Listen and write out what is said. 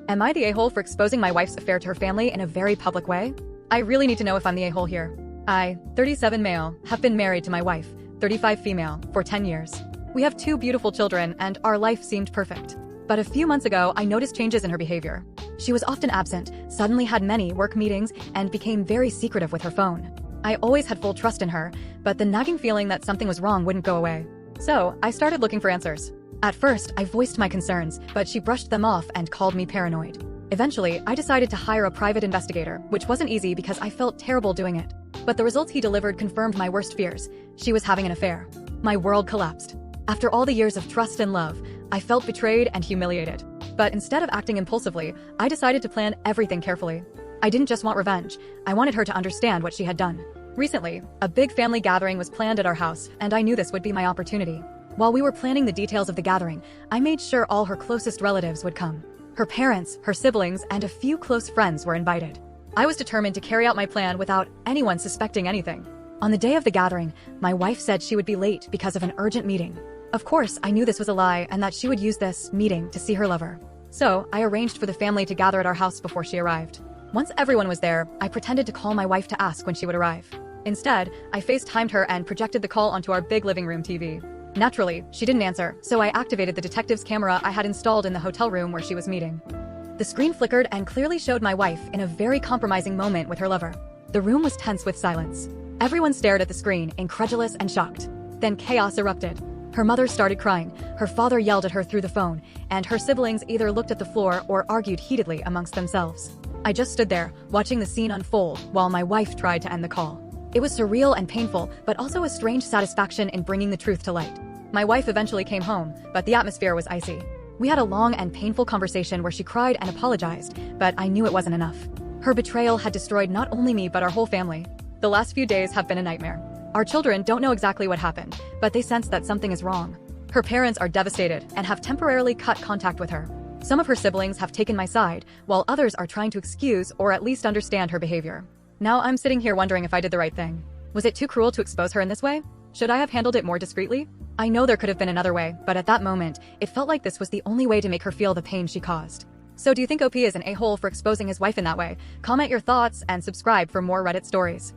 Am I the a-hole for exposing my wife's affair to her family in a very public way? I really need to know if I'm the a-hole here. I, 37 male, have been married to my wife, 35 female, for 10 years. We have 2 beautiful children and our life seemed perfect. But a few months ago, I noticed changes in her behavior. She was often absent, suddenly had many work meetings, and became very secretive with her phone. I always had full trust in her, but the nagging feeling that something was wrong wouldn't go away. So, I started looking for answers. At first, I voiced my concerns, but she brushed them off and called me paranoid. Eventually, I decided to hire a private investigator, which wasn't easy because I felt terrible doing it. But the results he delivered confirmed my worst fears. She was having an affair. My world collapsed. After all the years of trust and love, I felt betrayed and humiliated. But instead of acting impulsively, I decided to plan everything carefully. I didn't just want revenge. I wanted her to understand what she had done. Recently, a big family gathering was planned at our house, and I knew this would be my opportunity. While we were planning the details of the gathering, I made sure all her closest relatives would come. Her parents, her siblings, and a few close friends were invited. I was determined to carry out my plan without anyone suspecting anything. On the day of the gathering, my wife said she would be late because of an urgent meeting. Of course, I knew this was a lie and that she would use this meeting to see her lover. So, I arranged for the family to gather at our house before she arrived. Once everyone was there, I pretended to call my wife to ask when she would arrive. Instead, I FaceTimed her and projected the call onto our big living room TV. Naturally, she didn't answer, so I activated the detective's camera I had installed in the hotel room where she was meeting. The screen flickered and clearly showed my wife in a very compromising moment with her lover. The room was tense with silence. Everyone stared at the screen, incredulous and shocked. Then chaos erupted. Her mother started crying, her father yelled at her through the phone, and her siblings either looked at the floor or argued heatedly amongst themselves. I just stood there, watching the scene unfold, while my wife tried to end the call. It was surreal and painful, but also a strange satisfaction in bringing the truth to light. My wife eventually came home, but the atmosphere was icy. We had a long and painful conversation where she cried and apologized, but I knew it wasn't enough. Her betrayal had destroyed not only me but our whole family. The last few days have been a nightmare. Our children don't know exactly what happened, but they sense that something is wrong. Her parents are devastated and have temporarily cut contact with her. Some of her siblings have taken my side, while others are trying to excuse or at least understand her behavior. Now I'm sitting here wondering if I did the right thing. Was it too cruel to expose her in this way? Should I have handled it more discreetly? I know there could have been another way, but at that moment, it felt like this was the only way to make her feel the pain she caused. So do you think OP is an a-hole for exposing his wife in that way? Comment your thoughts and subscribe for more Reddit stories.